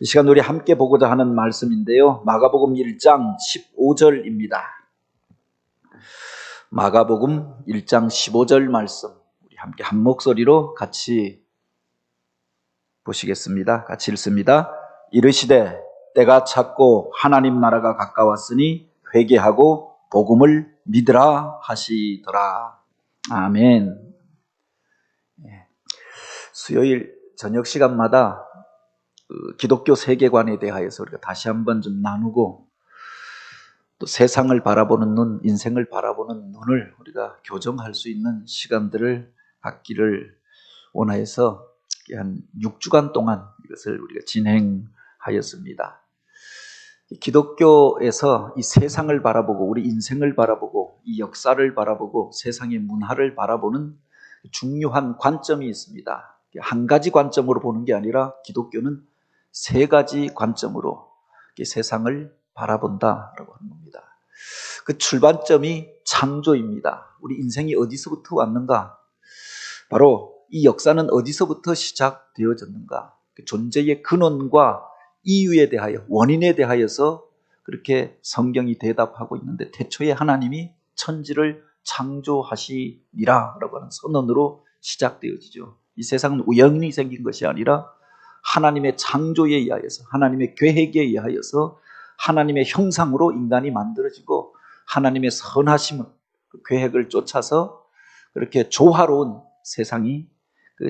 이 시간 우리 함께 보고자 하는 말씀인데요. 마가복음 1장 15절입니다. 마가복음 1장 15절 말씀 우리 함께 한 목소리로 같이 보시겠습니다. 같이 읽습니다. 이르시되 때가 찼고 하나님 나라가 가까웠으니 회개하고 복음을 믿으라 하시더라. 아멘. 수요일 저녁 시간마다 기독교 세계관에 대하여서 우리가 다시 한번 좀 나누고 또 세상을 바라보는 눈, 인생을 바라보는 눈을 우리가 교정할 수 있는 시간들을 갖기를 원하여서 한 6주간 동안 이것을 우리가 진행하였습니다. 기독교에서 이 세상을 바라보고 우리 인생을 바라보고 이 역사를 바라보고 세상의 문화를 바라보는 중요한 관점이 있습니다. 한 가지 관점으로 보는 게 아니라 기독교는 세 가지 관점으로 세상을 바라본다라고 하는 겁니다. 그 출발점이 창조입니다. 우리 인생이 어디서부터 왔는가? 바로 이 역사는 어디서부터 시작되어졌는가? 그 존재의 근원과 이유에 대하여, 원인에 대하여서 그렇게 성경이 대답하고 있는데 태초에 하나님이 천지를 창조하시니라라고 하는 선언으로 시작되어지죠. 이 세상은 우연히 생긴 것이 아니라 하나님의 창조에 의하여서, 하나님의 계획에 의하여서 하나님의 형상으로 인간이 만들어지고 하나님의 선하심을, 그 계획을 쫓아서 그렇게 조화로운 세상이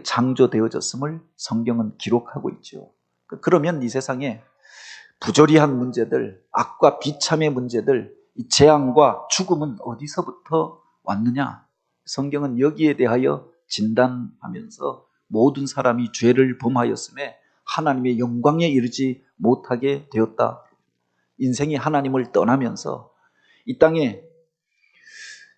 창조되어졌음을 성경은 기록하고 있죠. 그러면 이 세상에 부조리한 문제들, 악과 비참의 문제들, 이 재앙과 죽음은 어디서부터 왔느냐? 성경은 여기에 대하여 진단하면서 모든 사람이 죄를 범하였음에 하나님의 영광에 이르지 못하게 되었다. 인생이 하나님을 떠나면서 이 땅에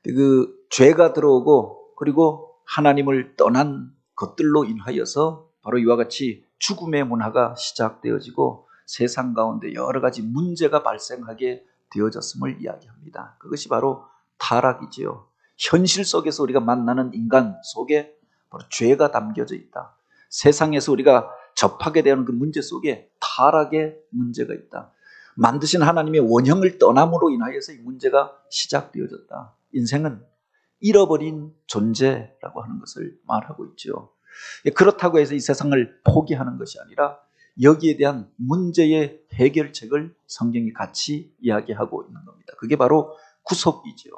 그 죄가 들어오고 그리고 하나님을 떠난 것들로 인하여서 바로 이와 같이 죽음의 문화가 시작되어지고 세상 가운데 여러 가지 문제가 발생하게 되어졌음을 이야기합니다. 그것이 바로 타락이지요. 현실 속에서 우리가 만나는 인간 속에 바로 죄가 담겨져 있다. 세상에서 우리가 접하게 되는 그 문제 속에 타락의 문제가 있다. 만드신 하나님의 원형을 떠남으로 인하여서 이 문제가 시작되어졌다. 인생은 잃어버린 존재라고 하는 것을 말하고 있죠. 그렇다고 해서 이 세상을 포기하는 것이 아니라 여기에 대한 문제의 해결책을 성경이 같이 이야기하고 있는 겁니다. 그게 바로 구속이죠.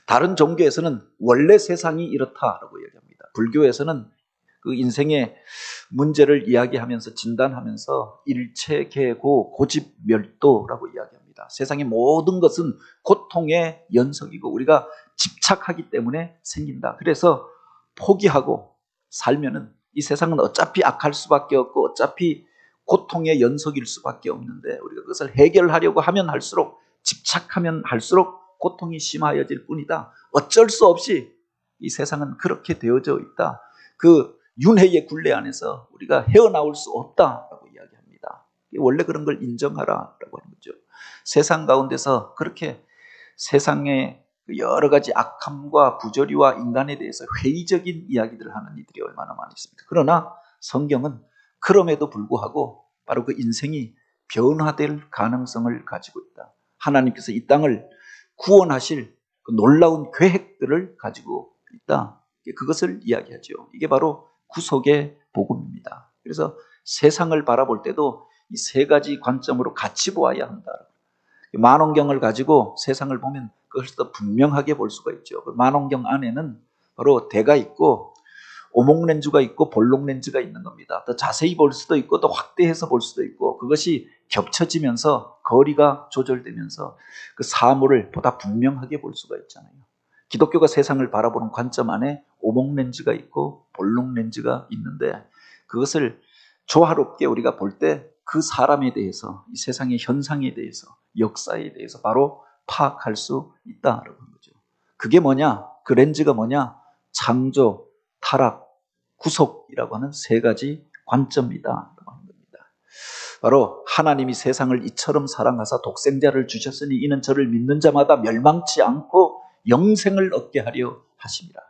다른 종교에서는 원래 세상이 이렇다라고 이야기합니다. 불교에서는 그 인생의 문제를 이야기하면서 진단하면서 일체계고 고집멸도라고 이야기합니다. 세상의 모든 것은 고통의 연속이고 우리가 집착하기 때문에 생긴다. 그래서 포기하고 살면은 이 세상은 어차피 악할 수밖에 없고 어차피 고통의 연속일 수밖에 없는데 우리가 그것을 해결하려고 하면 할수록 집착하면 할수록 고통이 심하여질 뿐이다. 어쩔 수 없이 이 세상은 그렇게 되어져 있다. 그 윤회의 굴레 안에서 우리가 헤어나올 수 없다라고 이야기합니다. 원래 그런 걸 인정하라라고 하는 거죠. 세상 가운데서 그렇게 세상의 여러 가지 악함과 부조리와 인간에 대해서 회의적인 이야기들을 하는 이들이 얼마나 많이 있습니까? 그러나 성경은 그럼에도 불구하고 바로 그 인생이 변화될 가능성을 가지고 있다. 하나님께서 이 땅을 구원하실 그 놀라운 계획들을 가지고 있다. 그것을 이야기하죠. 이게 바로 구속의 복음입니다. 그래서 세상을 바라볼 때도 이 세 가지 관점으로 같이 보아야 한다. 만원경을 가지고 세상을 보면 그것을 더 분명하게 볼 수가 있죠. 그 만원경 안에는 바로 대가 있고 오목렌즈가 있고 볼록렌즈가 있는 겁니다. 더 자세히 볼 수도 있고 더 확대해서 볼 수도 있고 그것이 겹쳐지면서 거리가 조절되면서 그 사물을 보다 분명하게 볼 수가 있잖아요. 기독교가 세상을 바라보는 관점 안에 오목렌즈가 있고 볼록렌즈가 있는데 그것을 조화롭게 우리가 볼 때 그 사람에 대해서 이 세상의 현상에 대해서 역사에 대해서 바로 파악할 수 있다라고 하는 거죠. 그게 뭐냐? 그 렌즈가 뭐냐? 창조, 타락, 구속이라고 하는 세 가지 관점이다라고 하는 겁니다. 바로 하나님이 세상을 이처럼 사랑하사 독생자를 주셨으니 이는 저를 믿는 자마다 멸망치 않고 영생을 얻게 하려 하심이라.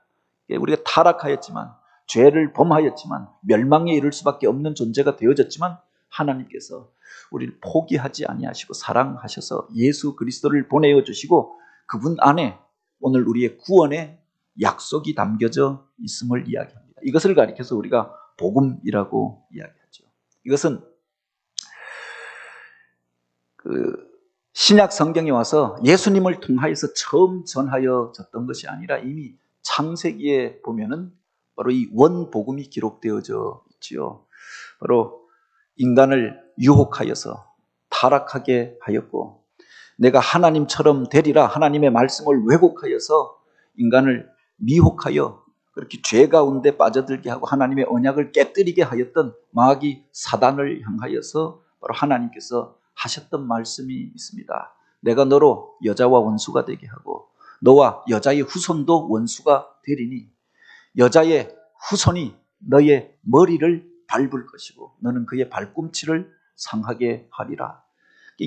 우리가 타락하였지만 죄를 범하였지만 멸망에 이를 수밖에 없는 존재가 되어졌지만 하나님께서 우리를 포기하지 아니하시고 사랑하셔서 예수 그리스도를 보내어 주시고 그분 안에 오늘 우리의 구원의 약속이 담겨져 있음을 이야기합니다. 이것을 가리켜서 우리가 복음이라고 이야기하죠. 이것은 신약 성경에 와서 예수님을 통하여서 처음 전하여졌던 것이 아니라 이미 창세기에 보면은 바로 이 원복음이 기록되어져 있지요. 바로 인간을 유혹하여서 타락하게 하였고 내가 하나님처럼 되리라 하나님의 말씀을 왜곡하여서 인간을 미혹하여 그렇게 죄 가운데 빠져들게 하고 하나님의 언약을 깨뜨리게 하였던 마귀 사단을 향하여서 바로 하나님께서 하셨던 말씀이 있습니다. 내가 너로 여자와 원수가 되게 하고 너와 여자의 후손도 원수가 되리니 여자의 후손이 너의 머리를 밟을 것이고 너는 그의 발꿈치를 상하게 하리라.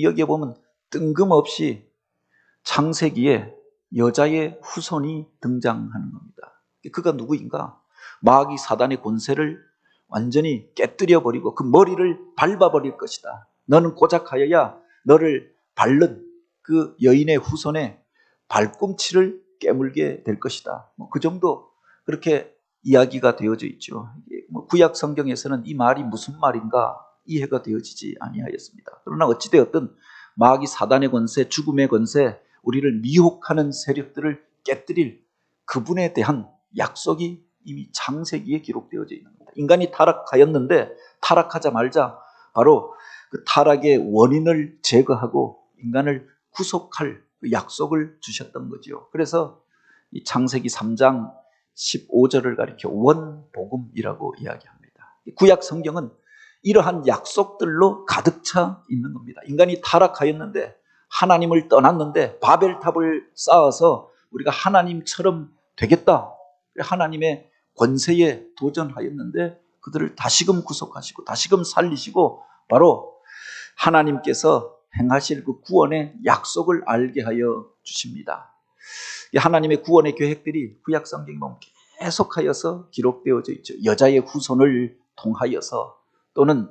여기에 보면 뜬금없이 창세기에 여자의 후손이 등장하는 겁니다. 그가 누구인가? 마귀 사단의 권세를 완전히 깨뜨려버리고 그 머리를 밟아버릴 것이다. 너는 고작하여야 너를 밟는 그 여인의 후손의 발꿈치를 깨물게 될 것이다. 그 정도 그렇게 이야기가 되어져 있죠. 구약 성경에서는 이 말이 무슨 말인가 이해가 되어지지 아니하였습니다. 그러나 어찌되었든 마귀 사단의 권세, 죽음의 권세, 우리를 미혹하는 세력들을 깨뜨릴 그분에 대한 약속이 이미 창세기에 기록되어져 있는 겁니다. 인간이 타락하였는데 타락하자마자 바로 그 타락의 원인을 제거하고 인간을 구속할 그 약속을 주셨던 거죠. 그래서 이 창세기 3장 15절을 가리켜 원복음이라고 이야기합니다. 구약 성경은 이러한 약속들로 가득 차 있는 겁니다. 인간이 타락하였는데 하나님을 떠났는데 바벨탑을 쌓아서 우리가 하나님처럼 되겠다. 하나님의 권세에 도전하였는데 그들을 다시금 구속하시고 다시금 살리시고 바로 하나님께서 행하실 그 구원의 약속을 알게 하여 주십니다. 하나님의 구원의 계획들이 구약 성경에 보면 계속하여서 기록되어져 있죠. 여자의 후손을 통하여서 또는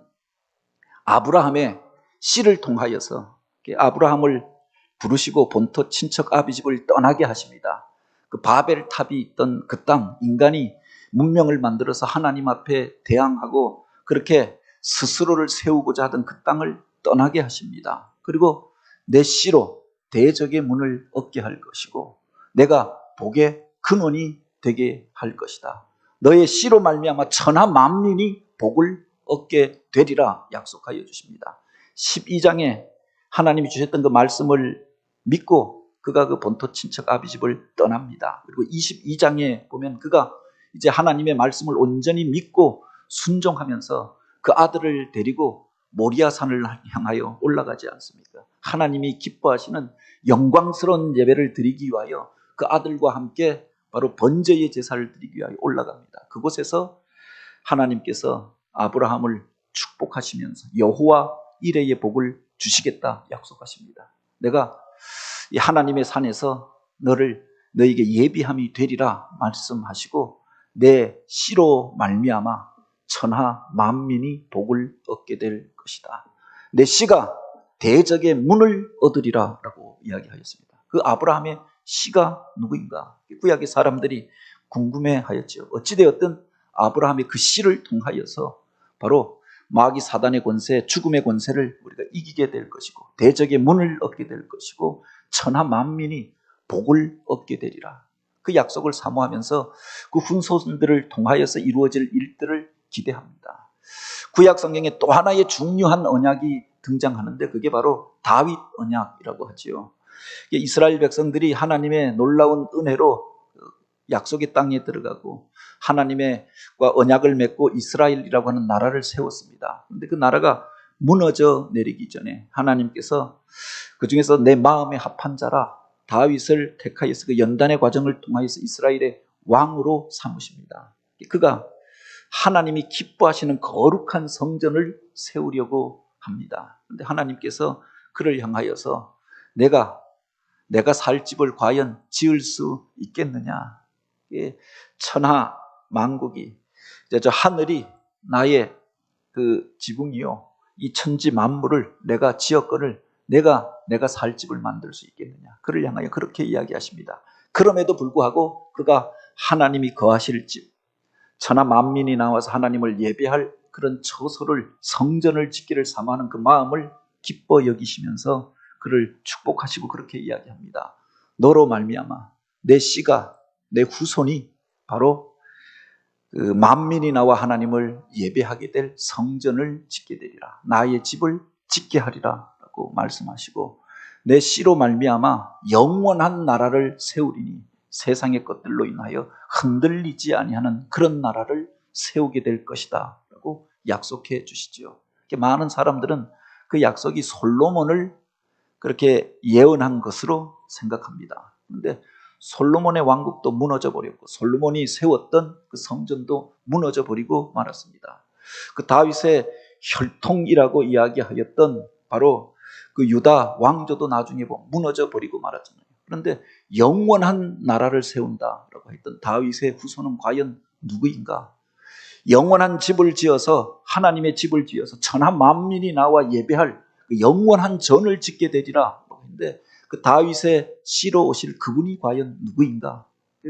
아브라함의 씨를 통하여서 아브라함을 부르시고 본토 친척 아비집을 떠나게 하십니다. 그 바벨탑이 있던 그 땅, 인간이 문명을 만들어서 하나님 앞에 대항하고 그렇게 스스로를 세우고자 하던 그 땅을 떠나게 하십니다. 그리고 내 씨로 대적의 문을 얻게 할 것이고 내가 복의 근원이 되게 할 것이다. 너의 씨로 말미암아 천하 만민이 복을 얻게 되리라 약속하여 주십니다. 12장에 하나님이 주셨던 그 말씀을 믿고 그가 그 본토 친척 아비집을 떠납니다. 그리고 22장에 보면 그가 이제 하나님의 말씀을 온전히 믿고 순종하면서 그 아들을 데리고 모리아산을 향하여 올라가지 않습니까? 하나님이 기뻐하시는 영광스러운 예배를 드리기 위하여 그 아들과 함께 바로 번제의 제사를 드리기 위하여 올라갑니다. 그곳에서 하나님께서 아브라함을 축복하시면서 여호와 이레의 복을 주시겠다 약속하십니다. 내가 이 하나님의 산에서 너에게 예비함이 되리라 말씀하시고 내 씨로 말미암아 천하 만민이 복을 얻게 될 것이다. 내 씨가 대적의 문을 얻으리라 라고 이야기하였습니다. 그 아브라함의 씨가 누구인가? 구약의 사람들이 궁금해하였죠. 어찌되었든 아브라함의 그 씨를 통하여서 바로 마귀 사단의 권세, 죽음의 권세를 우리가 이기게 될 것이고 대적의 문을 얻게 될 것이고 천하 만민이 복을 얻게 되리라. 그 약속을 사모하면서 그 후손들을 통하여서 이루어질 일들을 기대합니다. 구약 성경에 또 하나의 중요한 언약이 등장하는데 그게 바로 다윗 언약이라고 하지요. 이스라엘 백성들이 하나님의 놀라운 은혜로 약속의 땅에 들어가고 하나님과 언약을 맺고 이스라엘이라고 하는 나라를 세웠습니다. 그런데 그 나라가 무너져 내리기 전에 하나님께서 그 중에서 내 마음에 합한 자라 다윗을 택하여서 그 연단의 과정을 통하여서 이스라엘의 왕으로 삼으십니다. 그가 하나님이 기뻐하시는 거룩한 성전을 세우려고 합니다. 그런데 하나님께서 그를 향하여서 내가 살 집을 과연 지을 수 있겠느냐? 천하 만국이 저 하늘이 나의 그 지붕이요 이 천지 만물을 내가 지었거늘 내가 살 집을 만들 수 있겠느냐. 그를 향하여 그렇게 이야기하십니다. 그럼에도 불구하고 그가 하나님이 거하실 집, 천하 만민이 나와서 하나님을 예배할 그런 처소를, 성전을 짓기를 사모하는 그 마음을 기뻐 여기시면서 그를 축복하시고 그렇게 이야기합니다. 너로 말미암아 내 씨가, 내 후손이 바로 그 만민이 나와 하나님을 예배하게 될 성전을 짓게 되리라. 나의 집을 짓게 하리라 라고 말씀하시고, 내 씨로 말미암아 영원한 나라를 세우리니 세상의 것들로 인하여 흔들리지 아니하는 그런 나라를 세우게 될 것이다 라고 약속해 주시죠. 많은 사람들은 그 약속이 솔로몬을 그렇게 예언한 것으로 생각합니다. 그런데 솔로몬의 왕국도 무너져 버렸고 솔로몬이 세웠던 그 성전도 무너져 버리고 말았습니다. 그 다윗의 혈통이라고 이야기하였던 바로 그 유다 왕조도 나중에 보면 무너져 버리고 말았잖아요. 그런데 영원한 나라를 세운다라고 했던 다윗의 후손은 과연 누구인가? 영원한 집을 지어서, 하나님의 집을 지어서 천하 만민이 나와 예배할 그 영원한 전을 짓게 되리라 했는데, 그 다윗의 씨로 오실 그분이 과연 누구인가?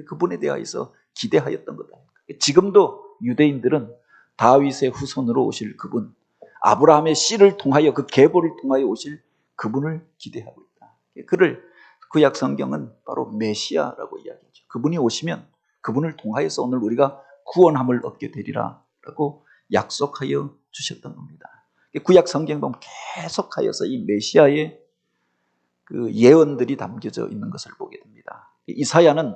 그분에 대하여서 기대하였던 거다. 지금도 유대인들은 다윗의 후손으로 오실 그분, 아브라함의 씨를 통하여 그 계보를 통하여 오실 그분을 기대하고 있다. 그를 구약 성경은 바로 메시아라고 이야기하죠. 그분이 오시면 그분을 통하여서 오늘 우리가 구원함을 얻게 되리라라고 약속하여 주셨던 겁니다. 구약 성경 보면 계속하여서 이 메시아의 그 예언들이 담겨져 있는 것을 보게 됩니다. 이사야는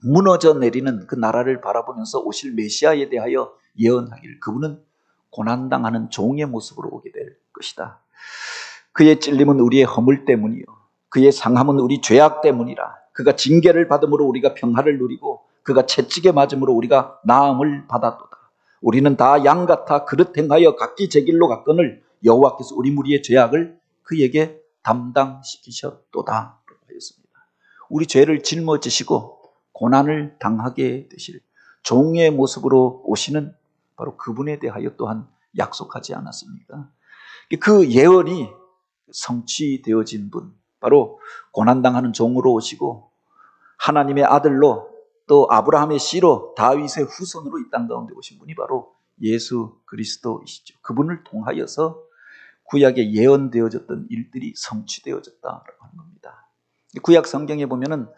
무너져 내리는 그 나라를 바라보면서 오실 메시아에 대하여 예언하기를, 그분은 고난당하는 종의 모습으로 오게 될 것이다. 그의 찔림은 우리의 허물 때문이요, 그의 상함은 우리 죄악 때문이라. 그가 징계를 받음으로 우리가 평화를 누리고 그가 채찍에 맞음으로 우리가 나음을 받았도다. 우리는 다 양 같아 그릇 행하여 각기 제 길로 갔거늘 여호와께서 우리 무리의 죄악을 그에게 담당시키셨도다 하였습니다. 우리 죄를 짊어지시고 고난을 당하게 되실 종의 모습으로 오시는 바로 그분에 대하여 또한 약속하지 않았습니까? 그 예언이 성취되어진 분, 바로 고난당하는 종으로 오시고 하나님의 아들로 또 아브라함의 씨로 다윗의 후손으로 이 땅 가운데 오신 분이 바로 예수 그리스도이시죠. 그분을 통하여서 구약에 예언되어졌던 일들이 성취되어졌다라고 하는 겁니다. 구약 성경에 보면은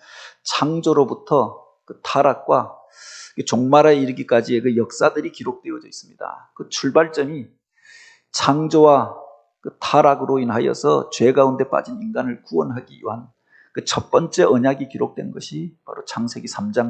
창조로부터 그 타락과 종말에 이르기까지의 그 역사들이 기록되어져 있습니다. 그 출발점이 창조와 그 타락으로 인하여서 죄 가운데 빠진 인간을 구원하기 위한 그 첫 번째 언약이 기록된 것이 바로 창세기 3장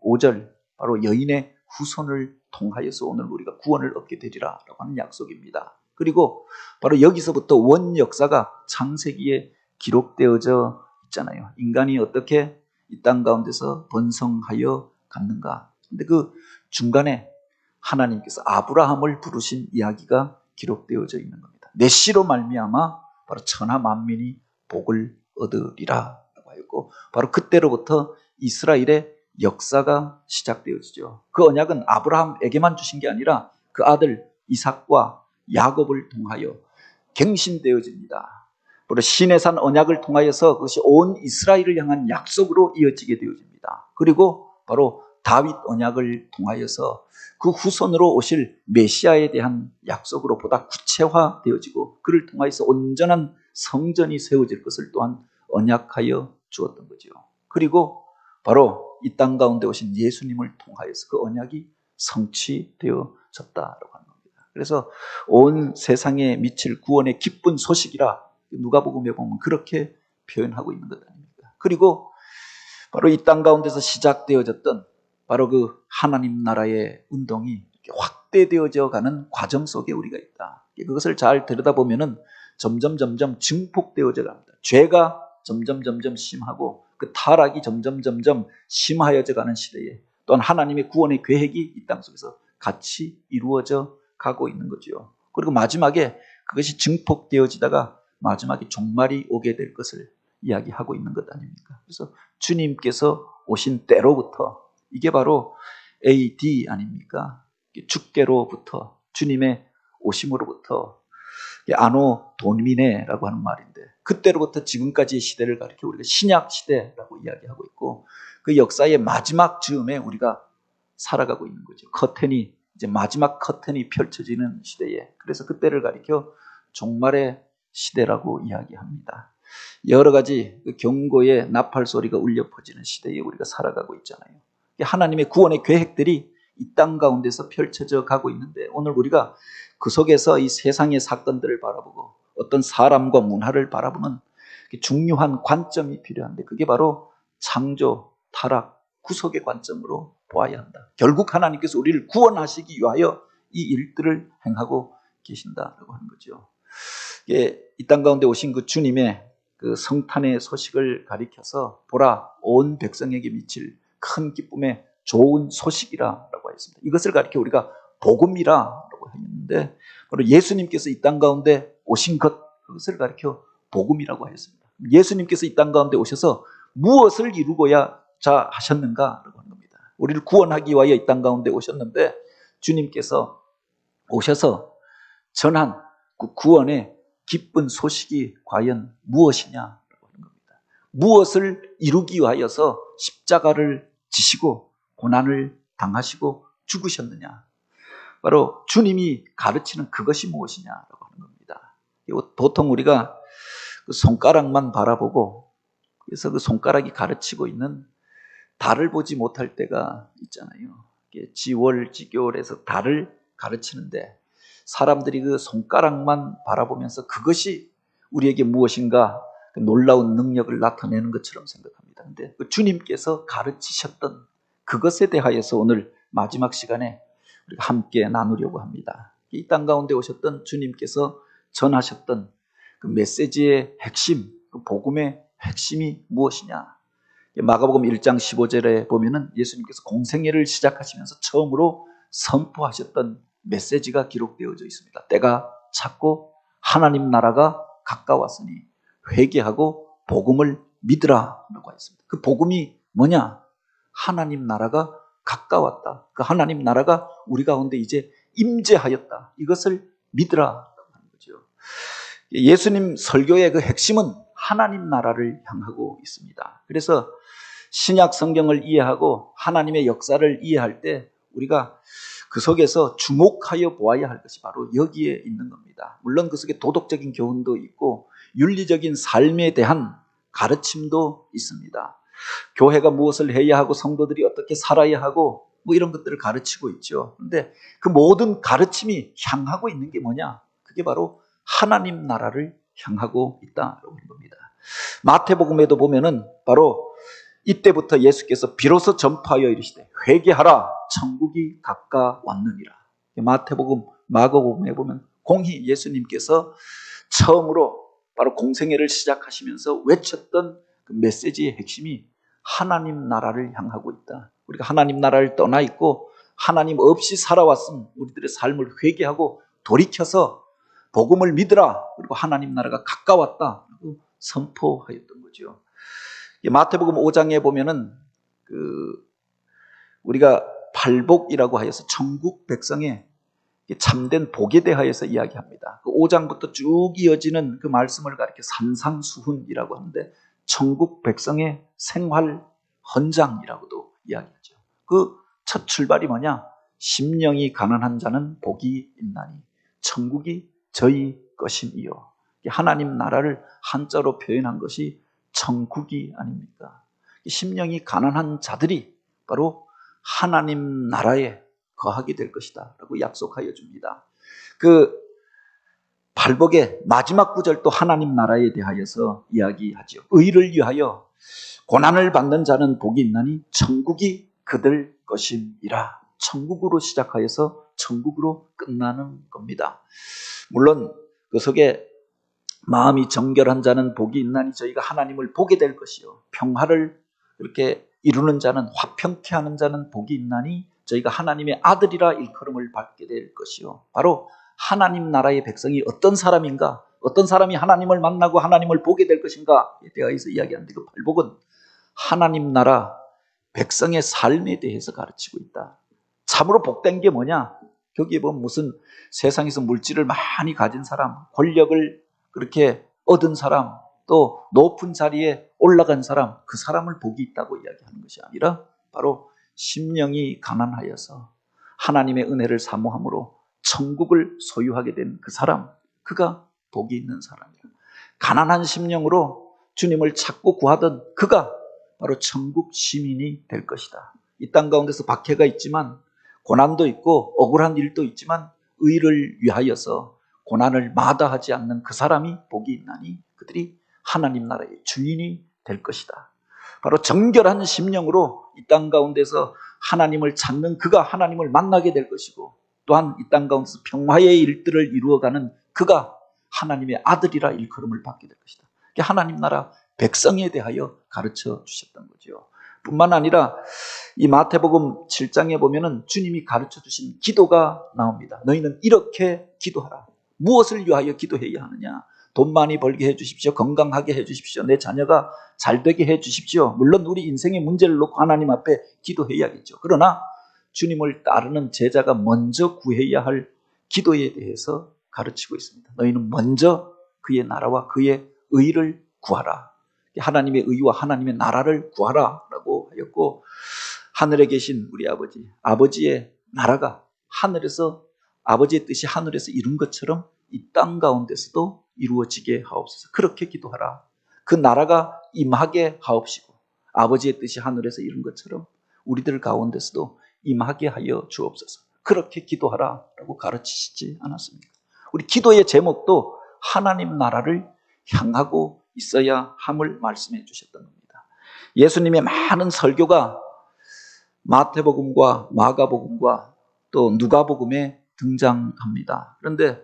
15절, 바로 여인의 후손을 통하여서 오늘 우리가 구원을 얻게 되리라라고 하는 약속입니다. 그리고 바로 여기서부터 원 역사가 창세기에 기록되어져 있잖아요. 인간이 어떻게 이 땅 가운데서 번성하여 갔는가. 근데 그 중간에 하나님께서 아브라함을 부르신 이야기가 기록되어져 있는 겁니다. 내 씨로 말미암아 바로 천하 만민이 복을 얻으리라 라고 하였고, 바로 그때로부터 이스라엘의 역사가 시작되어지죠. 그 언약은 아브라함에게만 주신 게 아니라 그 아들 이삭과 야곱을 통하여 갱신되어집니다. 바로 시내산 언약을 통하여서 그것이 온 이스라엘을 향한 약속으로 이어지게 되어집니다. 그리고 바로 다윗 언약을 통하여서 그 후손으로 오실 메시아에 대한 약속으로 보다 구체화되어지고 그를 통하여서 온전한 성전이 세워질 것을 또한 언약하여 주었던 거죠. 그리고 바로 이 땅 가운데 오신 예수님을 통하여서 그 언약이 성취되어졌다라고 하는 겁니다. 그래서 온 세상에 미칠 구원의 기쁜 소식이라 누가복음에 보면 그렇게 표현하고 있는 것 아닙니까? 그리고 바로 이 땅 가운데서 시작되어졌던 바로 그 하나님 나라의 운동이 이렇게 확대되어져 가는 과정 속에 우리가 있다. 그것을 잘 들여다보면은 점점 증폭되어져 갑니다. 죄가 점점 심하고 그 타락이 점점 심하여져 가는 시대에 또한 하나님의 구원의 계획이 이 땅 속에서 같이 이루어져 가고 있는 거죠. 그리고 마지막에 그것이 증폭되어지다가 마지막에 종말이 오게 될 것을 이야기하고 있는 것 아닙니까? 그래서 주님께서 오신 때로부터, 이게 바로 AD 아닙니까? 주께로부터, 주님의 오심으로부터 아노 도미네라고 하는 말인데, 그때로부터 지금까지의 시대를 가리켜 우리가 신약 시대라고 이야기하고 있고, 그 역사의 마지막 즈음에 우리가 살아가고 있는 거죠. 커튼이 이제 마지막 커튼이 펼쳐지는 시대에, 그래서 그때를 가리켜 종말의 시대라고 이야기합니다. 여러 가지 그 경고의 나팔 소리가 울려 퍼지는 시대에 우리가 살아가고 있잖아요. 하나님의 구원의 계획들이 이 땅 가운데서 펼쳐져 가고 있는데, 오늘 우리가 그 속에서 이 세상의 사건들을 바라보고 어떤 사람과 문화를 바라보는 중요한 관점이 필요한데, 그게 바로 창조, 타락, 구속의 관점으로 보아야 한다. 결국 하나님께서 우리를 구원하시기 위하여 이 일들을 행하고 계신다라고 하는 거죠. 이 땅 가운데 오신 그 주님의 그 성탄의 소식을 가리켜서 보라, 온 백성에게 미칠 큰 기쁨의 좋은 소식이라고 했습니다. 이것을 가리켜 우리가 복음이라고 했는데, 바로 예수님께서 이 땅 가운데 오신 것, 그것을 가리켜 복음이라고 했습니다. 예수님께서 이 땅 가운데 오셔서 무엇을 이루고야 자 하셨는가라고 하는 겁니다. 우리를 구원하기 위하여 이 땅 가운데 오셨는데, 주님께서 오셔서 전한 그 구원의 기쁜 소식이 과연 무엇이냐라고 하는 겁니다. 무엇을 이루기 위하여서 십자가를 지시고 고난을 당하시고 죽으셨느냐. 바로 주님이 가르치는 그것이 무엇이냐라고 하는 겁니다. 보통 우리가 그 손가락만 바라보고, 그래서 그 손가락이 가르치고 있는 달을 보지 못할 때가 있잖아요. 지월지교월에서 달을 가르치는데, 사람들이 그 손가락만 바라보면서 그것이 우리에게 무엇인가 놀라운 능력을 나타내는 것처럼 생각합니다. 그런데 그 주님께서 가르치셨던 그것에 대하여서 오늘 마지막 시간에 우리가 함께 나누려고 합니다. 이 땅 가운데 오셨던 주님께서 전하셨던 그 메시지의 핵심, 그 복음의 핵심이 무엇이냐. 마가복음 1장 15절에 보면은 예수님께서 공생애를 시작하시면서 처음으로 선포하셨던 메시지가 기록되어져 있습니다. 때가 찼고 하나님 나라가 가까웠으니 회개하고 복음을 믿으라라고 했습니다. 그 복음이 뭐냐? 하나님 나라가 가까웠다. 그 하나님 나라가 우리 가운데 이제 임재하였다. 이것을 믿으라라고 하는 거죠. 예수님 설교의 그 핵심은 하나님 나라를 향하고 있습니다. 그래서 신약 성경을 이해하고 하나님의 역사를 이해할 때 우리가 그 속에서 주목하여 보아야 할 것이 바로 여기에 있는 겁니다. 물론 그 속에 도덕적인 교훈도 있고 윤리적인 삶에 대한 가르침도 있습니다. 교회가 무엇을 해야 하고 성도들이 어떻게 살아야 하고 뭐 이런 것들을 가르치고 있죠. 그런데 그 모든 가르침이 향하고 있는 게 뭐냐? 그게 바로 하나님 나라를 향하고 있다라고 하는 겁니다. 마태복음에도 보면은 바로 이때부터 예수께서 비로소 전파하여 이르시되 회개하라 천국이 가까웠느니라. 마태복음, 마가복음에 보면 공히 예수님께서 처음으로 바로 공생애를 시작하시면서 외쳤던 그 메시지의 핵심이 하나님 나라를 향하고 있다. 우리가 하나님 나라를 떠나 있고 하나님 없이 살아왔음 우리들의 삶을 회개하고 돌이켜서 복음을 믿으라. 그리고 하나님 나라가 가까웠다. 선포하였던 거죠. 마태복음 5장에 보면은 우리가 팔복이라고 하여서 천국 백성의 참된 복에 대하여서 이야기합니다. 그 5장부터 쭉 이어지는 그 말씀을 가리켜 산상수훈이라고 하는데 천국 백성의 생활 헌장이라고도 이야기하죠. 그 첫 출발이 뭐냐? 심령이 가난한 자는 복이 있나니 천국이 저희 것임이요. 하나님 나라를 한자로 표현한 것이 천국이 아닙니까? 심령이 가난한 자들이 바로 하나님 나라에 거하게 될 것이다 라고 약속하여 줍니다. 그 팔복의 마지막 구절도 하나님 나라에 대하여서 이야기하죠. 의를 위하여 고난을 받는 자는 복이 있나니 천국이 그들 것임이라. 천국으로 시작하여서 천국으로 끝나는 겁니다. 물론 그 속에 마음이 정결한 자는 복이 있나니 저희가 하나님을 보게 될 것이요 평화를 이렇게 이루는 자는 화평케 하는 자는 복이 있나니 저희가 하나님의 아들이라 일컬음을 받게 될 것이요. 바로 하나님 나라의 백성이 어떤 사람인가, 어떤 사람이 하나님을 만나고 하나님을 보게 될 것인가에 대해서 이야기하는데 그 팔복은 하나님 나라 백성의 삶에 대해서 가르치고 있다. 참으로 복된 게 뭐냐? 거기에 보면 무슨 세상에서 물질을 많이 가진 사람, 권력을 그렇게 얻은 사람, 또 높은 자리에 올라간 사람, 그 사람을 복이 있다고 이야기하는 것이 아니라 바로 심령이 가난하여서 하나님의 은혜를 사모함으로 천국을 소유하게 된 그 사람, 그가 복이 있는 사람이라. 가난한 심령으로 주님을 찾고 구하던 그가 바로 천국 시민이 될 것이다. 이 땅 가운데서 박해가 있지만, 고난도 있고 억울한 일도 있지만 의를 위하여서 고난을 마다하지 않는 그 사람이 복이 있나니 그들이 하나님 나라의 주인이 될 것이다. 바로 정결한 심령으로 이 땅 가운데서 하나님을 찾는 그가 하나님을 만나게 될 것이고, 또한 이 땅 가운데서 평화의 일들을 이루어가는 그가 하나님의 아들이라 일컬음을 받게 될 것이다. 하나님 나라 백성에 대하여 가르쳐 주셨던 거죠. 뿐만 아니라 이 마태복음 7장에 보면은 주님이 가르쳐 주신 기도가 나옵니다. 너희는 이렇게 기도하라. 무엇을 위하여 기도해야 하느냐? 돈 많이 벌게 해 주십시오. 건강하게 해 주십시오. 내 자녀가 잘 되게 해 주십시오. 물론 우리 인생의 문제를 놓고 하나님 앞에 기도해야겠죠. 그러나 주님을 따르는 제자가 먼저 구해야 할 기도에 대해서 가르치고 있습니다. 너희는 먼저 그의 나라와 그의 의를 구하라. 하나님의 의와 하나님의 나라를 구하라 라고 하였고, 하늘에 계신 우리 아버지의 나라가 하늘에서, 아버지의 뜻이 하늘에서 이룬 것처럼 이 땅 가운데서도 이루어지게 하옵소서. 그렇게 기도하라. 그 나라가 임하게 하옵시고 아버지의 뜻이 하늘에서 이룬 것처럼 우리들 가운데서도 임하게 하여 주옵소서. 그렇게 기도하라 라고 가르치시지 않았습니까? 우리 기도의 제목도 하나님 나라를 향하고 있어야 함을 말씀해 주셨던 겁니다. 예수님의 많은 설교가 마태복음과 마가복음과 또 누가복음에 등장합니다. 그런데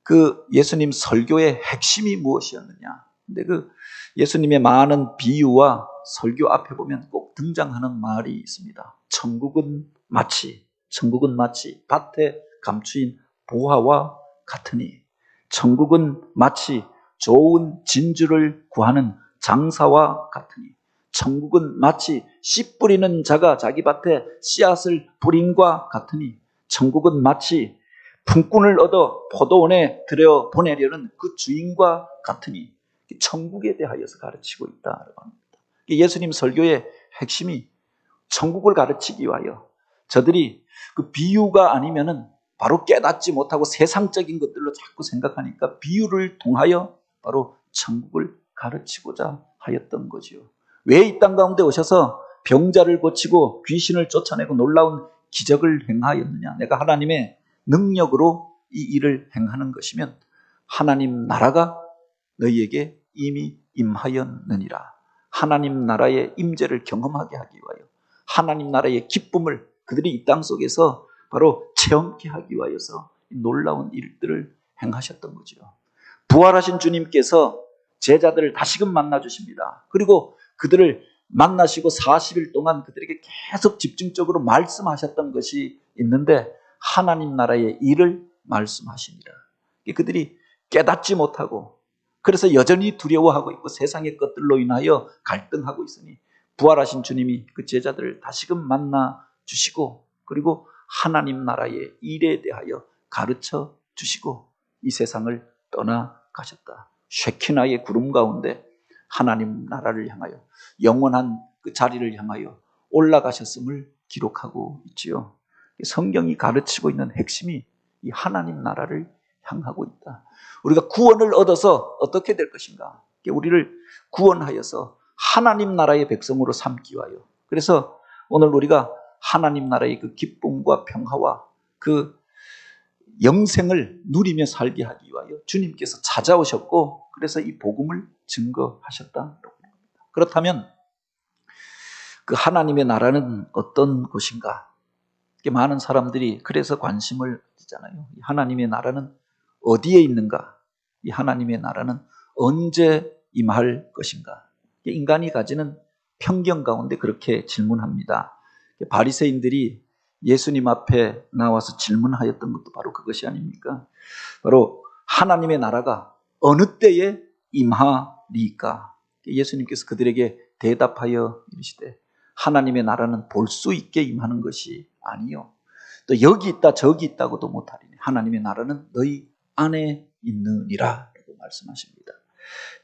그 예수님 설교의 핵심이 무엇이었느냐? 근데 그 예수님의 많은 비유와 설교 앞에 보면 꼭 등장하는 말이 있습니다. 천국은 마치 밭에 감추인 보화와 같으니, 천국은 마치 좋은 진주를 구하는 장사와 같으니, 천국은 마치 씨 뿌리는 자가 자기 밭에 씨앗을 뿌림과 같으니, 천국은 마치 품꾼을 얻어 포도원에 들여 보내려는 그 주인과 같으니, 천국에 대하여서 가르치고 있다고 합니다. 예수님 설교의 핵심이 천국을 가르치기 위하여 저들이 그 비유가 아니면은 바로 깨닫지 못하고 세상적인 것들로 자꾸 생각하니까 비유를 통하여 바로 천국을 가르치고자 하였던 거지요. 왜 이 땅 가운데 오셔서 병자를 고치고 귀신을 쫓아내고 놀라운 기적을 행하였느냐? 내가 하나님의 능력으로 이 일을 행하는 것이면 하나님 나라가 너희에게 이미 임하였느니라. 하나님 나라의 임재를 경험하게 하기 위하여, 하나님 나라의 기쁨을 그들이 이 땅 속에서 바로 체험케 하기 위하여서 놀라운 일들을 행하셨던 거죠. 부활하신 주님께서 제자들을 다시금 만나 주십니다. 그리고 그들을 만나시고 40일 동안 그들에게 계속 집중적으로 말씀하셨던 것이 있는데, 하나님 나라의 일을 말씀하시니라. 그들이 깨닫지 못하고 그래서 여전히 두려워하고 있고 세상의 것들로 인하여 갈등하고 있으니, 부활하신 주님이 그 제자들을 다시금 만나 주시고 그리고 하나님 나라의 일에 대하여 가르쳐 주시고 이 세상을 떠나가셨다. 쉐키나의 구름 가운데 하나님 나라를 향하여, 영원한 그 자리를 향하여 올라가셨음을 기록하고 있지요. 성경이 가르치고 있는 핵심이 이 하나님 나라를 향하고 있다. 우리가 구원을 얻어서 어떻게 될 것인가? 우리를 구원하여서 하나님 나라의 백성으로 삼기 위하여, 그래서 오늘 우리가 하나님 나라의 그 기쁨과 평화와 그 영생을 누리며 살게 하기 위하여 주님께서 찾아오셨고, 그래서 이 복음을 증거하셨다라고 합니다. 그렇다면 그 하나님의 나라는 어떤 곳인가? 많은 사람들이 그래서 관심을 가지잖아요. 하나님의 나라는 어디에 있는가? 이 하나님의 나라는 언제 임할 것인가? 인간이 가지는 편견 가운데 그렇게 질문합니다. 바리새인들이 예수님 앞에 나와서 질문하였던 것도 바로 그것이 아닙니까? 바로 하나님의 나라가 어느 때에 임하리까? 예수님께서 그들에게 대답하여 이르시되, 하나님의 나라는 볼 수 있게 임하는 것이 아니요 또 여기 있다 저기 있다고도 못하리니 하나님의 나라는 너희 안에 있느니라 라고 말씀하십니다.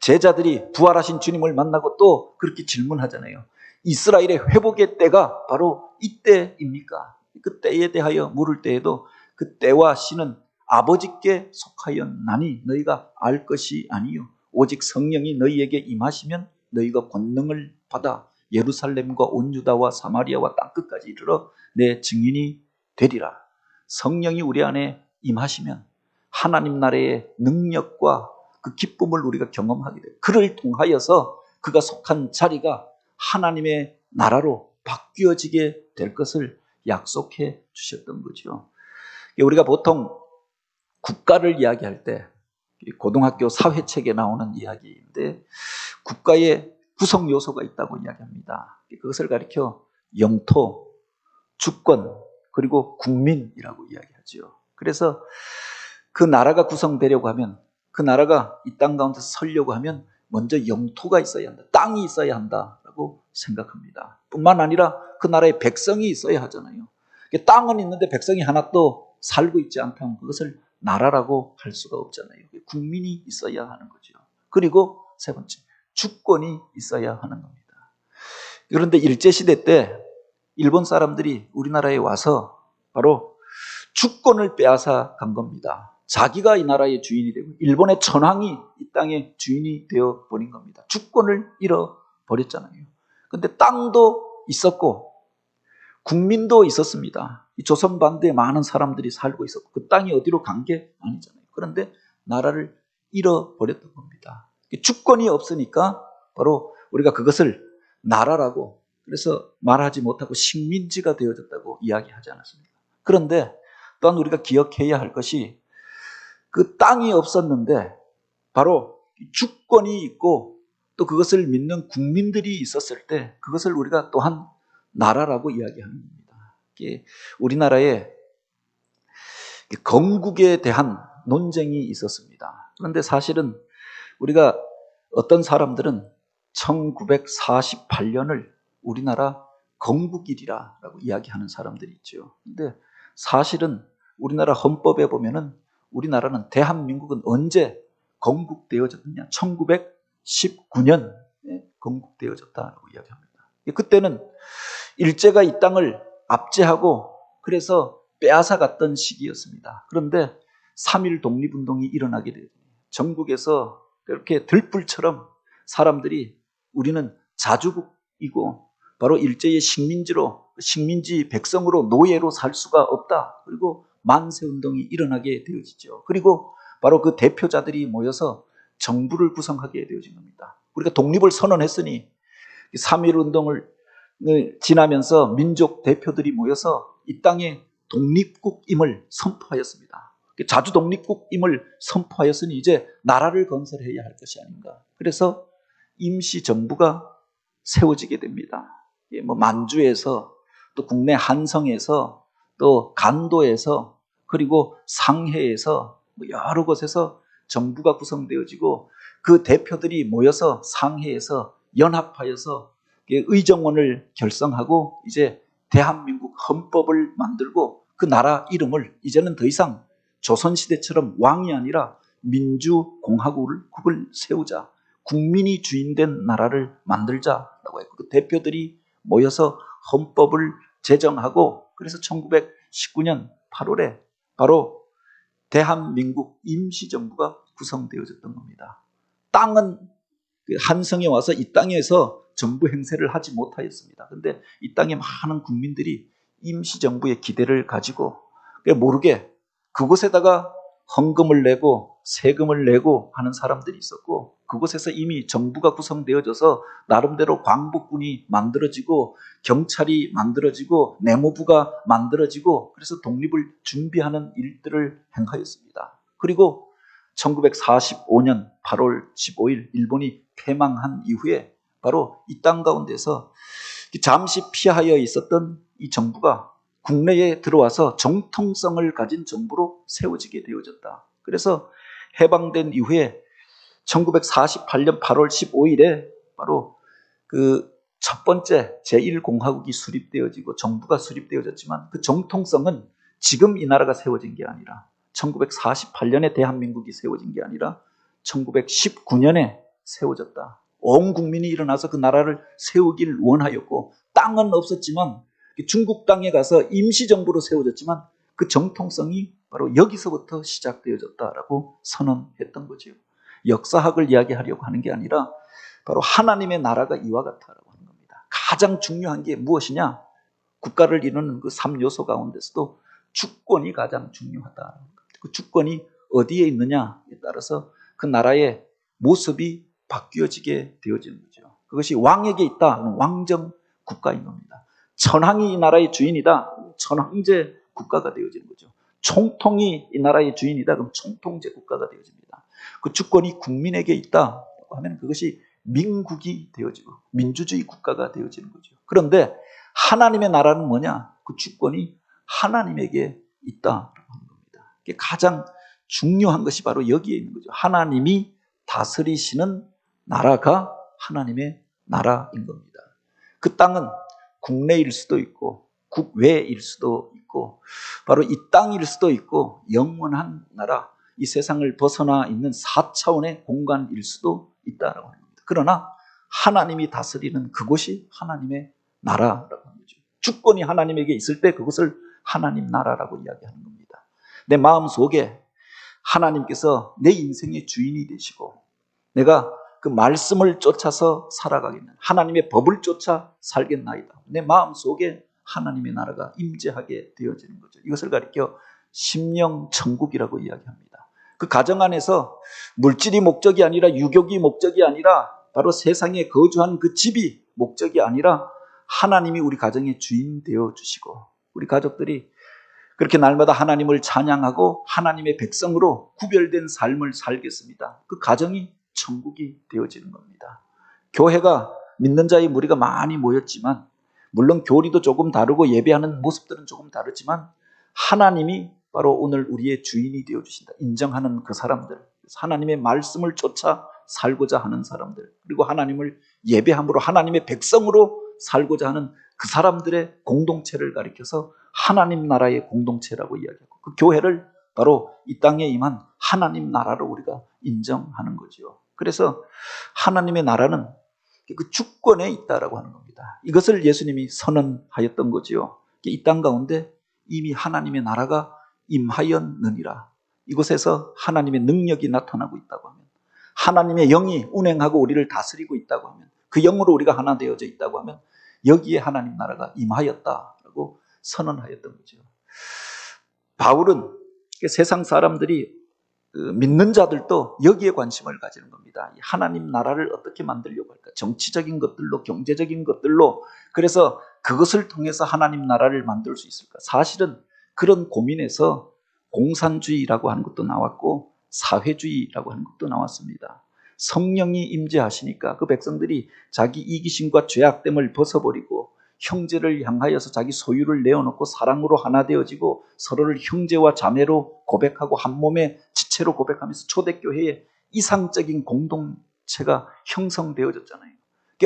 제자들이 부활하신 주님을 만나고 또 그렇게 질문하잖아요. 이스라엘의 회복의 때가 바로 이때입니까? 그 때에 대하여 물을 때에도 그 때와 시는 아버지께 속하였나니 너희가 알 것이 아니요 오직 성령이 너희에게 임하시면 너희가 권능을 받아 예루살렘과 온 유다와 사마리아와 땅끝까지 이르러 내 증인이 되리라. 성령이 우리 안에 임하시면 하나님 나라의 능력과 그 기쁨을 우리가 경험하게 돼요. 그를 통하여서 그가 속한 자리가 하나님의 나라로 바뀌어지게 될 것을 약속해 주셨던 거죠. 우리가 보통 국가를 이야기할 때 고등학교 사회책에 나오는 이야기인데 국가의 구성 요소가 있다고 이야기합니다. 그것을 가리켜 영토, 주권, 그리고 국민이라고 이야기하죠. 그래서 그 나라가 구성되려고 하면 그 나라가 이 땅 가운데 서려고 하면 먼저 영토가 있어야 한다. 땅이 있어야 한다라고 생각합니다. 뿐만 아니라 그 나라의 백성이 있어야 하잖아요. 땅은 있는데 백성이 하나도 살고 있지 않다면 그것을 나라라고 할 수가 없잖아요. 국민이 있어야 하는 거죠. 그리고 세 번째, 주권이 있어야 하는 겁니다. 그런데 일제시대 때 일본 사람들이 우리나라에 와서 바로 주권을 빼앗아 간 겁니다. 자기가 이 나라의 주인이 되고 일본의 천황이 이 땅의 주인이 되어 버린 겁니다. 주권을 잃어버렸잖아요. 그런데 땅도 있었고 국민도 있었습니다. 이 조선 반도에 많은 사람들이 살고 있었고 그 땅이 어디로 간 게 아니잖아요. 그런데 나라를 잃어버렸던 겁니다. 주권이 없으니까 바로 우리가 그것을 나라라고 그래서 말하지 못하고 식민지가 되어졌다고 이야기하지 않았습니까? 그런데 또한 우리가 기억해야 할 것이 그 땅이 없었는데 바로 주권이 있고 또 그것을 믿는 국민들이 있었을 때 그것을 우리가 또한 나라라고 이야기하는 겁니다. 우리나라에 건국에 대한 논쟁이 있었습니다. 그런데 사실은 우리가 어떤 사람들은 1948년을 우리나라 건국일이라고 이야기하는 사람들이 있죠. 그런데 사실은 우리나라 헌법에 보면은 우리나라는 대한민국은 언제 건국되어졌느냐? 1919년에 건국되어졌다라고 이야기합니다. 그때는 일제가 이 땅을 압제하고 그래서 빼앗아갔던 시기였습니다. 그런데 3.1 독립운동이 일어나게 되고 전국에서 그렇게 들불처럼 사람들이 우리는 자주국이고 바로 일제의 식민지 백성으로 노예로 살 수가 없다. 그리고 만세운동이 일어나게 되어지죠. 그리고 바로 그 대표자들이 모여서 정부를 구성하게 되어진 겁니다. 우리가 독립을 선언했으니 3.1 운동을 지나면서 민족 대표들이 모여서 이 땅의 독립국임을 선포하였습니다. 자주 독립국임을 선포하였으니 이제 나라를 건설해야 할 것이 아닌가. 그래서 임시정부가 세워지게 됩니다. 만주에서 또 국내 한성에서 또 간도에서 그리고 상해에서 여러 곳에서 정부가 구성되어지고 그 대표들이 모여서 상해에서 연합하여서 의정원을 결성하고 이제 대한민국 헌법을 만들고 그 나라 이름을 이제는 더 이상 조선시대처럼 왕이 아니라 민주공화국을 세우자. 국민이 주인된 나라를 만들자라고 했고 그 대표들이 모여서 헌법을 제정하고 그래서 1919년 8월에 바로 대한민국 임시정부가 구성되어졌던 겁니다. 땅은 한성에 와서 이 땅에서 정부 행세를 하지 못하였습니다. 그런데 이 땅의 많은 국민들이 임시정부의 기대를 가지고 모르게 그곳에다가 헌금을 내고 세금을 내고 하는 사람들이 있었고 그곳에서 이미 정부가 구성되어져서 나름대로 광복군이 만들어지고 경찰이 만들어지고 내무부가 만들어지고 그래서 독립을 준비하는 일들을 행하였습니다. 그리고 1945년 8월 15일 일본이 패망한 이후에 바로 이 땅 가운데서 잠시 피하여 있었던 이 정부가 국내에 들어와서 정통성을 가진 정부로 세워지게 되어졌다. 그래서 해방된 이후에 1948년 8월 15일에 바로 그 첫 번째 제1공화국이 수립되어지고 정부가 수립되어졌지만 그 정통성은 지금 이 나라가 세워진 게 아니라 1948년에 대한민국이 세워진 게 아니라 1919년에 세워졌다. 온 국민이 일어나서 그 나라를 세우길 원하였고 땅은 없었지만 중국 땅에 가서 임시정부로 세워졌지만 그 정통성이 바로 여기서부터 시작되어졌다라고 선언했던 거죠. 역사학을 이야기하려고 하는 게 아니라 바로 하나님의 나라가 이와 같다라고 하는 겁니다. 가장 중요한 게 무엇이냐? 국가를 이루는 그 3요소 가운데서도 주권이 가장 중요하다. 그 주권이 어디에 있느냐에 따라서 그 나라의 모습이 바뀌어지게 되어지는 거죠. 그것이 왕에게 있다. 왕정 국가인 겁니다. 천황이 이 나라의 주인이다. 천황제 국가가 되어지는 거죠. 총통이 이 나라의 주인이다. 그럼 총통제 국가가 되어집니다. 그 주권이 국민에게 있다 하면 그것이 민국이 되어지고 민주주의 국가가 되어지는 거죠. 그런데 하나님의 나라는 뭐냐? 그 주권이 하나님에게 있다라고 하는 겁니다. 가장 중요한 것이 바로 여기에 있는 거죠. 하나님이 다스리시는 나라가 하나님의 나라인 겁니다. 그 땅은 국내일 수도 있고 국외일 수도 있고 바로 이 땅일 수도 있고 영원한 나라, 이 세상을 벗어나 있는 4차원의 공간일 수도 있다라고 합니다. 그러나 하나님이 다스리는 그곳이 하나님의 나라라고 하는 거죠. 주권이 하나님에게 있을 때 그것을 하나님 나라라고 이야기하는 겁니다. 내 마음속에 하나님께서 내 인생의 주인이 되시고 내가 그 말씀을 쫓아서 살아가겠는 하나님의 법을 쫓아 살겠나이다. 내 마음속에 하나님의 나라가 임재하게 되어지는 거죠. 이것을 가리켜 심령천국이라고 이야기합니다. 그 가정 안에서 물질이 목적이 아니라 유격이 목적이 아니라 바로 세상에 거주한 그 집이 목적이 아니라 하나님이 우리 가정의 주인 되어 주시고 우리 가족들이 그렇게 날마다 하나님을 찬양하고 하나님의 백성으로 구별된 삶을 살겠습니다. 그 가정이 천국이 되어지는 겁니다. 교회가 믿는 자의 무리가 많이 모였지만 물론 교리도 조금 다르고 예배하는 모습들은 조금 다르지만 하나님이 바로 오늘 우리의 주인이 되어주신다. 인정하는 그 사람들, 하나님의 말씀을 쫓아 살고자 하는 사람들, 그리고 하나님을 예배함으로 하나님의 백성으로 살고자 하는 그 사람들의 공동체를 가리켜서 하나님 나라의 공동체라고 이야기하고 그 교회를 바로 이 땅에 임한 하나님 나라로 우리가 인정하는 거죠. 그래서 하나님의 나라는 그 주권에 있다라고 하는 겁니다. 이것을 예수님이 선언하였던 거지요. 이 땅 가운데 이미 하나님의 나라가 임하였느니라. 이곳에서 하나님의 능력이 나타나고 있다고 하면 하나님의 영이 운행하고 우리를 다스리고 있다고 하면 그 영으로 우리가 하나 되어져 있다고 하면 여기에 하나님 나라가 임하였다라고 선언하였던 거죠. 바울은 세상 사람들이 믿는 자들도 여기에 관심을 가지는 겁니다. 하나님 나라를 어떻게 만들려고 할까? 정치적인 것들로, 경제적인 것들로, 그래서 그것을 통해서 하나님 나라를 만들 수 있을까? 사실은 그런 고민에서 공산주의라고 하는 것도 나왔고 사회주의라고 하는 것도 나왔습니다. 성령이 임재하시니까 그 백성들이 자기 이기심과 죄악됨을 벗어버리고 형제를 향하여서 자기 소유를 내어놓고 사랑으로 하나 되어지고 서로를 형제와 자매로 고백하고 한 몸의 지체로 고백하면서 초대교회의 이상적인 공동체가 형성되어졌잖아요.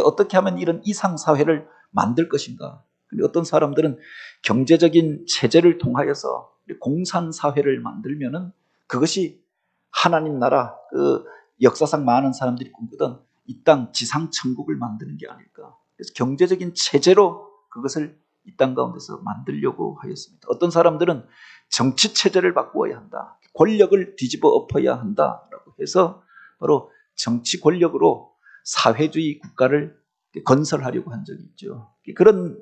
어떻게 하면 이런 이상사회를 만들 것인가? 어떤 사람들은 경제적인 체제를 통하여서 공산사회를 만들면은 그것이 하나님 나라, 그 역사상 많은 사람들이 꿈꾸던 이 땅 지상 천국을 만드는 게 아닐까. 그래서 경제적인 체제로 그것을 이 땅 가운데서 만들려고 하였습니다. 어떤 사람들은 정치 체제를 바꾸어야 한다. 권력을 뒤집어 엎어야 한다라고 해서 바로 정치 권력으로 사회주의 국가를 건설하려고 한 적이 있죠. 그런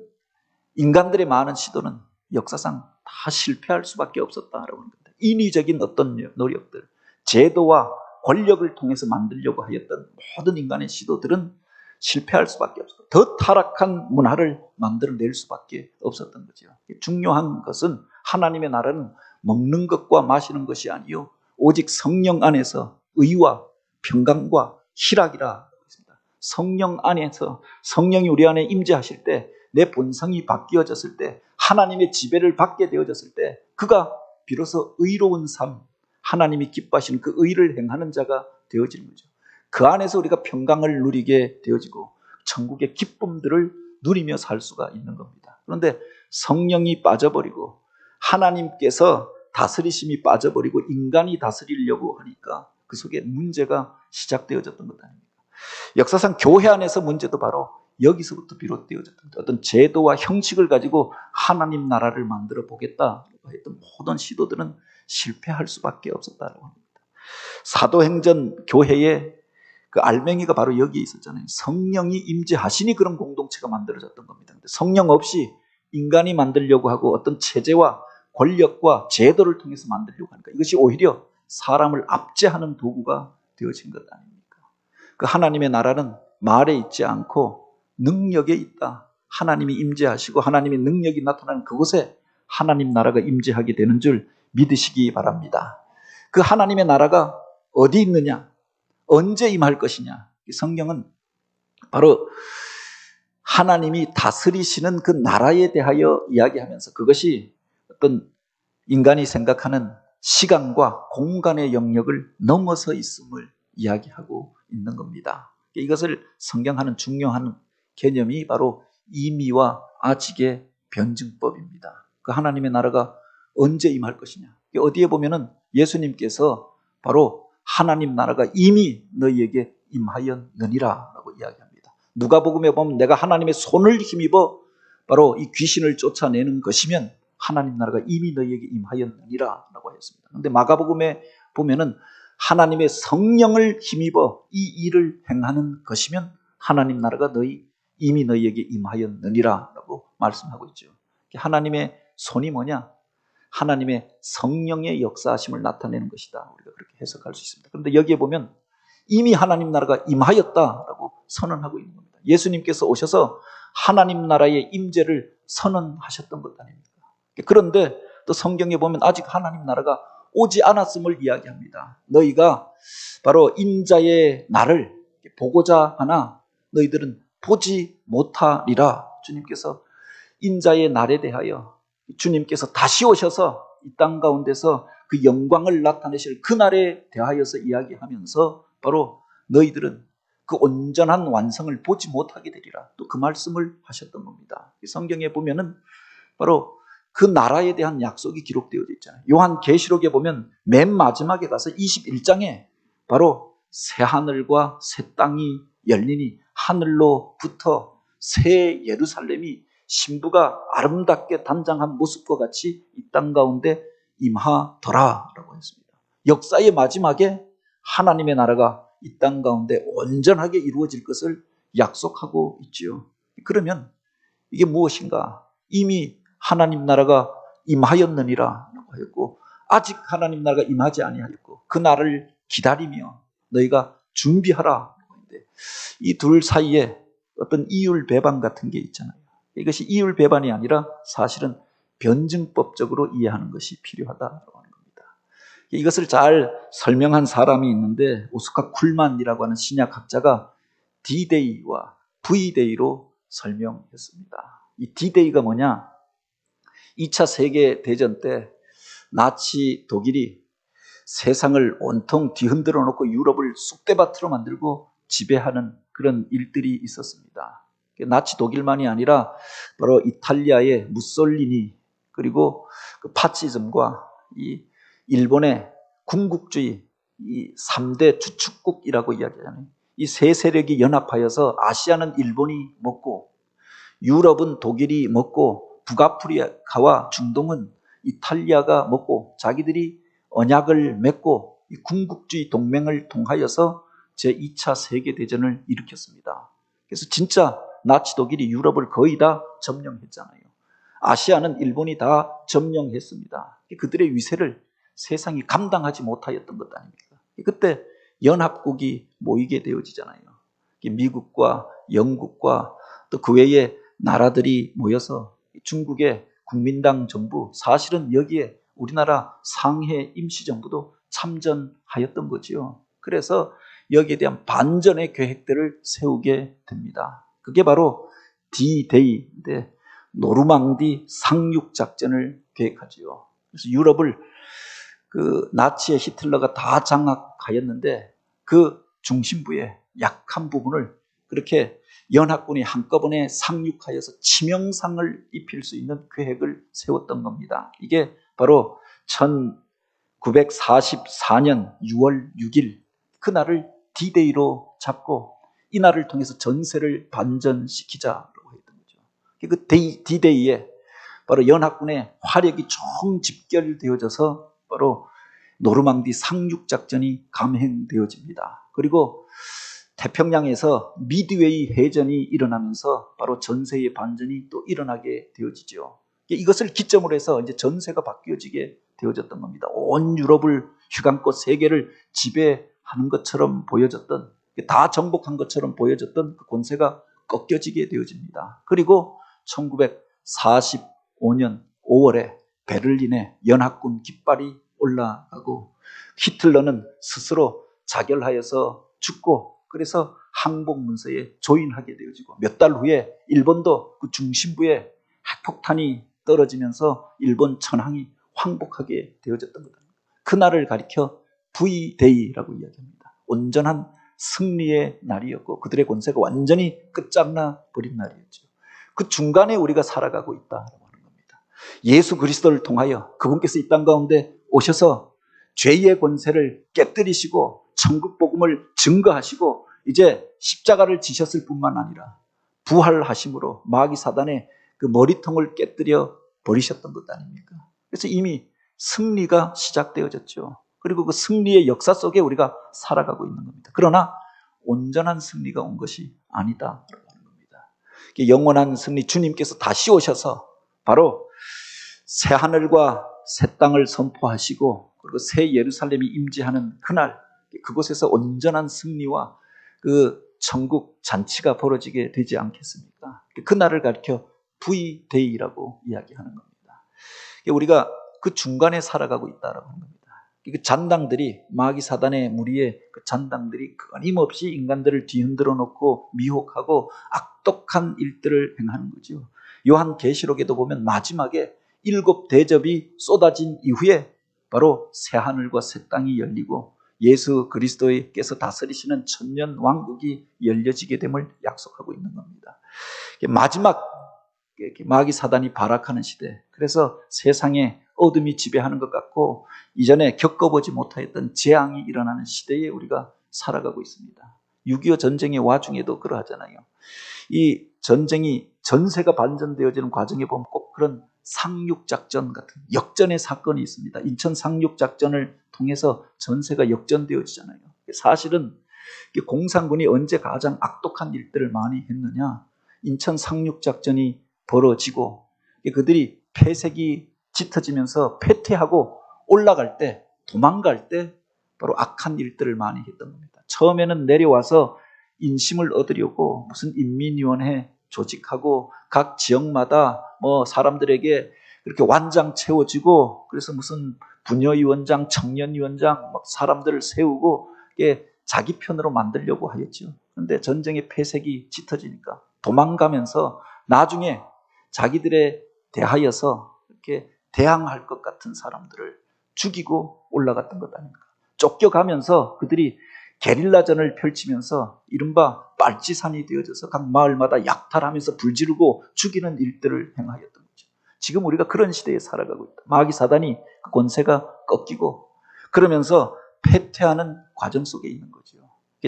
인간들의 많은 시도는 역사상 다 실패할 수밖에 없었다라고 합니다. 인위적인 어떤 노력들, 제도와 권력을 통해서 만들려고 하였던 모든 인간의 시도들은 실패할 수밖에 없었다. 더 타락한 문화를 만들어낼 수밖에 없었던 거죠. 중요한 것은 하나님의 나라는 먹는 것과 마시는 것이 아니요 오직 성령 안에서 의와 평강과 희락이라 했습니다. 성령 안에서 성령이 우리 안에 임재하실 때 내 본성이 바뀌어졌을 때 하나님의 지배를 받게 되어졌을 때 그가 비로소 의로운 삶, 하나님이 기뻐하시는 그 의를 행하는 자가 되어지는 거죠. 그 안에서 우리가 평강을 누리게 되어지고 천국의 기쁨들을 누리며 살 수가 있는 겁니다. 그런데 성령이 빠져버리고 하나님께서 다스리심이 빠져버리고 인간이 다스리려고 하니까 그 속에 문제가 시작되어졌던 것 아닙니까? 역사상 교회 안에서 문제도 바로 여기서부터 비롯되어졌던 어떤 제도와 형식을 가지고 하나님 나라를 만들어 보겠다고 했던 모든 시도들은 실패할 수밖에 없었다고 합니다. 사도행전 교회의 그 알맹이가 바로 여기에 있었잖아요. 성령이 임재하시니 그런 공동체가 만들어졌던 겁니다. 근데 성령 없이 인간이 만들려고 하고 어떤 체제와 권력과 제도를 통해서 만들려고 하니까 이것이 오히려 사람을 압제하는 도구가 되어진 것 아닙니까? 그 하나님의 나라는 말에 있지 않고 능력에 있다. 하나님이 임재하시고 하나님의 능력이 나타나는 그곳에 하나님 나라가 임재하게 되는 줄 믿으시기 바랍니다. 그 하나님의 나라가 어디 있느냐? 언제 임할 것이냐? 성경은 바로 하나님이 다스리시는 그 나라에 대하여 이야기하면서 그것이 어떤 인간이 생각하는 시간과 공간의 영역을 넘어서 있음을 이야기하고 있는 겁니다. 이것을 성경하는 중요한 개념이 바로 임의와 아직의 변증법입니다. 그 하나님의 나라가 언제 임할 것이냐? 어디에 보면은 예수님께서 바로 하나님 나라가 이미 너희에게 임하였느니라 라고 이야기합니다. 누가복음에 보면 내가 하나님의 손을 힘입어 바로 이 귀신을 쫓아내는 것이면 하나님 나라가 이미 너희에게 임하였느니라 라고 했습니다. 그런데 마가복음에 보면은 하나님의 성령을 힘입어 이 일을 행하는 것이면 하나님 나라가 이미 너희에게 임하였느니라 라고 말씀하고 있죠. 하나님의 손이 뭐냐? 하나님의 성령의 역사하심을 나타내는 것이다. 우리가 그렇게 해석할 수 있습니다. 그런데 여기에 보면 이미 하나님 나라가 임하였다라고 선언하고 있는 겁니다. 예수님께서 오셔서 하나님 나라의 임재를 선언하셨던 것 아닙니까? 그런데 또 성경에 보면 아직 하나님 나라가 오지 않았음을 이야기합니다. 너희가 바로 인자의 날을 보고자 하나 너희들은 보지 못하리라. 주님께서 인자의 날에 대하여 주님께서 다시 오셔서 이 땅 가운데서 그 영광을 나타내실 그 날에 대하여서 이야기하면서 바로 너희들은 그 온전한 완성을 보지 못하게 되리라. 또 그 말씀을 하셨던 겁니다. 성경에 보면은 바로 그 나라에 대한 약속이 기록되어 있잖아요. 요한계시록에 보면 맨 마지막에 가서 21장에 바로 새 하늘과 새 땅이 열리니 하늘로부터 새 예루살렘이 신부가 아름답게 단장한 모습과 같이 이 땅 가운데 임하더라라고 했습니다. 역사의 마지막에 하나님의 나라가 이 땅 가운데 온전하게 이루어질 것을 약속하고 있지요. 그러면 이게 무엇인가? 이미 하나님 나라가 임하였느니라라고 했고 아직 하나님 나라가 임하지 아니하였고 그 날을 기다리며 너희가 준비하라. 이 둘 사이에 어떤 이율 배반 같은 게 있잖아요. 이것이 이율 배반이 아니라 사실은 변증법적으로 이해하는 것이 필요하다고 하는 겁니다. 이것을 잘 설명한 사람이 있는데 오스카 쿨만이라고 하는 신약학자가 D-Day와 V-Day로 설명했습니다. 이 D-Day가 뭐냐? 2차 세계대전 때 나치 독일이 세상을 온통 뒤흔들어 놓고 유럽을 쑥대밭으로 만들고 지배하는 그런 일들이 있었습니다. 나치 독일만이 아니라 바로 이탈리아의 무솔리니 그리고 그 파시즘과 이 일본의 군국주의 이 3대 주축국이라고 이야기하잖아요. 이 세 세력이 연합하여서 아시아는 일본이 먹고 유럽은 독일이 먹고 북아프리카와 중동은 이탈리아가 먹고 자기들이 언약을 맺고 이 군국주의 동맹을 통하여서 제2차 세계대전을 일으켰습니다. 그래서 진짜 나치 독일이 유럽을 거의 다 점령했잖아요. 아시아는 일본이 다 점령했습니다. 그들의 위세를 세상이 감당하지 못하였던 것 아닙니까? 그때 연합국이 모이게 되어지잖아요. 미국과 영국과 또 그 외의 나라들이 모여서 중국의 국민당 정부, 사실은 여기에 우리나라 상해 임시정부도 참전하였던 거지요. 그래서 여기에 대한 반전의 계획들을 세우게 됩니다. 그게 바로 D-Day인데 노르망디 상륙작전을 계획하지요. 그래서 유럽을 그 나치의 히틀러가 다 장악하였는데 그 중심부의 약한 부분을 그렇게 연합군이 한꺼번에 상륙하여서 치명상을 입힐 수 있는 계획을 세웠던 겁니다. 이게 바로 1944년 6월 6일 그날을 D-Day로 잡고 이 날을 통해서 전세를 반전시키자라고 했던 거죠. 그 D-Day에 바로 연합군의 화력이 총집결되어져서 바로 노르망디 상륙작전이 감행되어집니다. 그리고 태평양에서 미드웨이 해전이 일어나면서 바로 전세의 반전이 또 일어나게 되어지죠. 이것을 기점으로 해서 이제 전세가 바뀌어지게 되어졌던 겁니다. 온 유럽을 휘감고 세계를 지배하는 것처럼 보여졌던, 다 정복한 것처럼 보여졌던 그 권세가 꺾여지게 되어집니다. 그리고 1945년 5월에 베를린에 연합군 깃발이 올라가고 히틀러는 스스로 자결하여서 죽고 그래서 항복 문서에 조인하게 되어지고 몇 달 후에 일본도 그 중심부에 핵폭탄이 떨어지면서 일본 천황이 황복하게 되어졌던 겁니다. 그날을 가리켜 V-Day라고 이야기합니다. 온전한 승리의 날이었고 그들의 권세가 완전히 끝장나 버린 날이었죠. 그 중간에 우리가 살아가고 있다라고 하는 겁니다. 예수 그리스도를 통하여 그분께서 이 땅 가운데 오셔서 죄의 권세를 깨뜨리시고 천국 복음을 증거하시고 이제 십자가를 지셨을 뿐만 아니라 부활하심으로 마귀 사단의 그 머리통을 깨뜨려 버리셨던 것 아닙니까? 그래서 이미 승리가 시작되어졌죠. 그리고 그 승리의 역사 속에 우리가 살아가고 있는 겁니다. 그러나 온전한 승리가 온 것이 아니다라고 하는 겁니다. 영원한 승리, 주님께서 다시 오셔서 바로 새 하늘과 새 땅을 선포하시고 그리고 새 예루살렘이 임재하는 그날, 그곳에서 온전한 승리와 그 천국 잔치가 벌어지게 되지 않겠습니까? 그날을 가리켜 V-Day라고 이야기하는 겁니다. 우리가 그 중간에 살아가고 있다라고 하는 겁니다. 그 잔당들이, 마귀 사단의 무리의 그 잔당들이 끊임없이 인간들을 뒤흔들어 놓고 미혹하고 악독한 일들을 행하는 거죠. 요한계시록에도 보면 마지막에 7 대접이 쏟아진 이후에 바로 새 하늘과 새 땅이 열리고 예수 그리스도께서 다스리시는 천년 왕국이 열려지게 됨을 약속하고 있는 겁니다. 마지막 마귀 사단이 발악하는 시대, 그래서 세상에 어둠이 지배하는 것 같고 이전에 겪어보지 못하였던 재앙이 일어나는 시대에 우리가 살아가고 있습니다. 6.25 전쟁의 와중에도 그러하잖아요. 이 전쟁이 전세가 반전되어지는 과정에 보면 꼭 그런 상륙작전 같은 역전의 사건이 있습니다. 인천 상륙작전을 통해서 전세가 역전되어지잖아요. 사실은 공산군이 언제 가장 악독한 일들을 많이 했느냐? 인천 상륙작전이 벌어지고 그들이 폐색이 짙어지면서 패퇴하고 올라갈 때, 도망갈 때 바로 악한 일들을 많이 했던 겁니다. 처음에는 내려와서 인심을 얻으려고 무슨 인민위원회 조직하고 각 지역마다 뭐 사람들에게 그렇게 완장 채워지고 그래서 무슨 부녀위원장, 청년위원장 막 사람들을 세우고 자기 편으로 만들려고 하였죠. 그런데 전쟁의 폐색이 짙어지니까 도망가면서 나중에 자기들에 대하여서 이렇게 대항할 것 같은 사람들을 죽이고 올라갔던 것 아닙니까? 쫓겨가면서 그들이 게릴라전을 펼치면서 이른바 빨치산이 되어져서 각 마을마다 약탈하면서 불지르고 죽이는 일들을 행하였던 거죠. 지금 우리가 그런 시대에 살아가고 있다. 마귀 사단이 그 권세가 꺾이고 그러면서 패퇴하는 과정 속에 있는 거죠.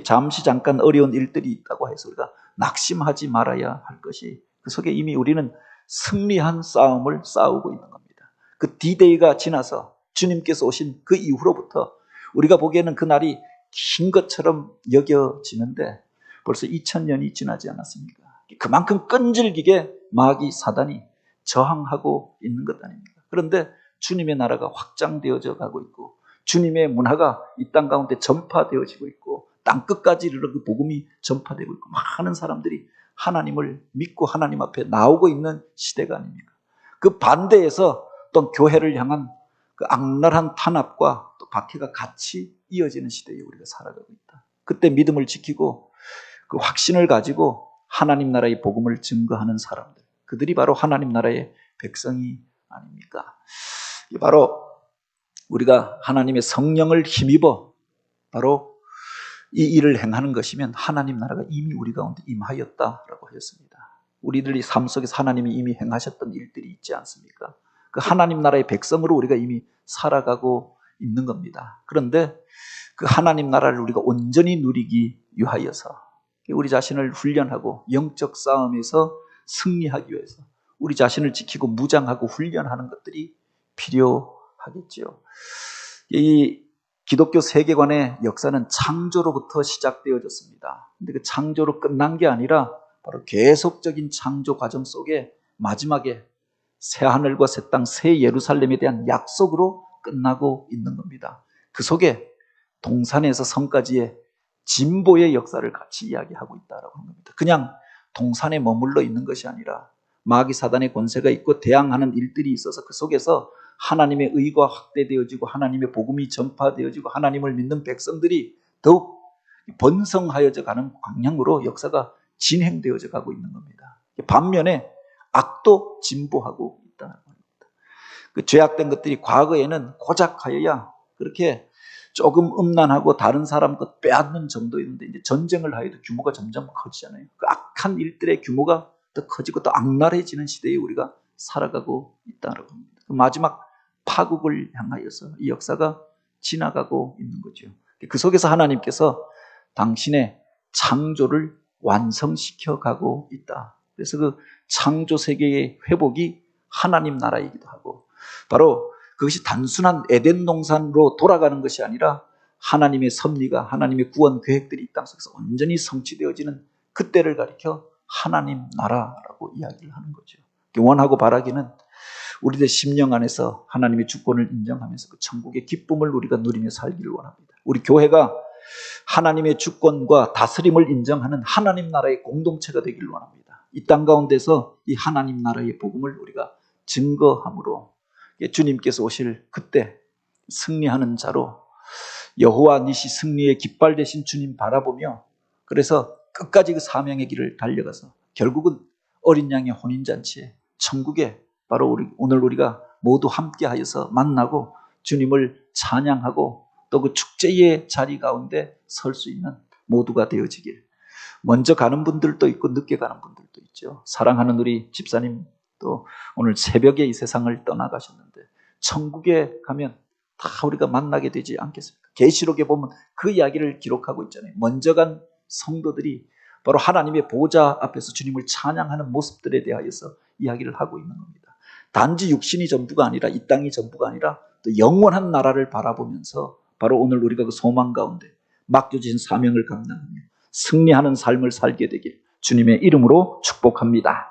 잠시 잠깐 어려운 일들이 있다고 해서 우리가 낙심하지 말아야 할 것이 그 속에 이미 우리는 승리한 싸움을 싸우고 있는 겁니다. 그 D-Day가 지나서 주님께서 오신 그 이후로부터 우리가 보기에는 그 날이 긴 것처럼 여겨지는데 벌써 2000년이 지나지 않았습니까? 그만큼 끈질기게 마귀 사단이 저항하고 있는 것 아닙니까? 그런데 주님의 나라가 확장되어져 가고 있고 주님의 문화가 이 땅 가운데 전파되어지고 있고 땅끝까지 이르러 그 복음이 전파되고 있고 많은 사람들이 하나님을 믿고 하나님 앞에 나오고 있는 시대가 아닙니까? 그 반대에서 또 교회를 향한 그 악랄한 탄압과 또 박해가 같이 이어지는 시대에 우리가 살아가고 있다. 그때 믿음을 지키고 그 확신을 가지고 하나님 나라의 복음을 증거하는 사람들, 그들이 바로 하나님 나라의 백성이 아닙니까? 바로 우리가 하나님의 성령을 힘입어 바로 이 일을 행하는 것이면 하나님 나라가 이미 우리 가운데 임하였다라고 하였습니다. 우리들이 삶 속에서 하나님이 이미 행하셨던 일들이 있지 않습니까? 그 하나님 나라의 백성으로 우리가 이미 살아가고 있는 겁니다. 그런데 그 하나님 나라를 우리가 온전히 누리기 위하여서 우리 자신을 훈련하고 영적 싸움에서 승리하기 위해서 우리 자신을 지키고 무장하고 훈련하는 것들이 필요하겠죠. 이 기독교 세계관의 역사는 창조로부터 시작되어졌습니다. 근데 그 창조로 끝난 게 아니라 바로 계속적인 창조 과정 속에 마지막에 새 하늘과 새 땅, 새 예루살렘에 대한 약속으로 끝나고 있는 겁니다. 그 속에 동산에서 성까지의 진보의 역사를 같이 이야기하고 있다고 하는 겁니다. 그냥 동산에 머물러 있는 것이 아니라 마귀 사단의 권세가 있고 대항하는 일들이 있어서 그 속에서 하나님의 의가 확대되어지고 하나님의 복음이 전파되어지고 하나님을 믿는 백성들이 더욱 번성하여져 가는 방향으로 역사가 진행되어져 가고 있는 겁니다. 반면에 악도 진보하고 있다는 겁니다. 그 죄악된 것들이 과거에는 고작하여야 그렇게 조금 음란하고 다른 사람 것 빼앗는 정도였는데 이제 전쟁을 하여도 규모가 점점 커지잖아요. 그 악한 일들의 규모가 더 커지고 더 악랄해지는 시대에 우리가 살아가고 있다는 겁니다. 그 마지막 파국을 향하여서 이 역사가 지나가고 있는 거죠. 그 속에서 하나님께서 당신의 창조를 완성시켜 가고 있다. 그래서 그 창조 세계의 회복이 하나님 나라이기도 하고 바로 그것이 단순한 에덴 동산으로 돌아가는 것이 아니라 하나님의 섭리가 하나님의 구원 계획들이 이 땅 속에서 온전히 성취되어지는 그때를 가리켜 하나님 나라라고 이야기를 하는 거죠. 원하고 바라기는 우리들 심령 안에서 하나님의 주권을 인정하면서 그 천국의 기쁨을 우리가 누리며 살기를 원합니다. 우리 교회가 하나님의 주권과 다스림을 인정하는 하나님 나라의 공동체가 되기를 원합니다. 이 땅 가운데서 이 하나님 나라의 복음을 우리가 증거함으로 주님께서 오실 그때 승리하는 자로 여호와 니시 승리의 깃발 되신 주님 바라보며 그래서 끝까지 그 사명의 길을 달려가서 결국은 어린 양의 혼인잔치에 천국에 바로 오늘 우리가 모두 함께하여서 만나고 주님을 찬양하고 또 그 축제의 자리 가운데 설 수 있는 모두가 되어지길. 먼저 가는 분들도 있고 늦게 가는 분들도 있죠. 사랑하는 우리 집사님 또 오늘 새벽에 이 세상을 떠나가셨는데 천국에 가면 다 우리가 만나게 되지 않겠습니까? 계시록에 보면 그 이야기를 기록하고 있잖아요. 먼저 간 성도들이 바로 하나님의 보좌 앞에서 주님을 찬양하는 모습들에 대하여서 이야기를 하고 있는 겁니다. 단지 육신이 전부가 아니라 이 땅이 전부가 아니라 또 영원한 나라를 바라보면서 바로 오늘 우리가 그 소망 가운데 맡겨진 사명을 감당하며 승리하는 삶을 살게 되길 주님의 이름으로 축복합니다.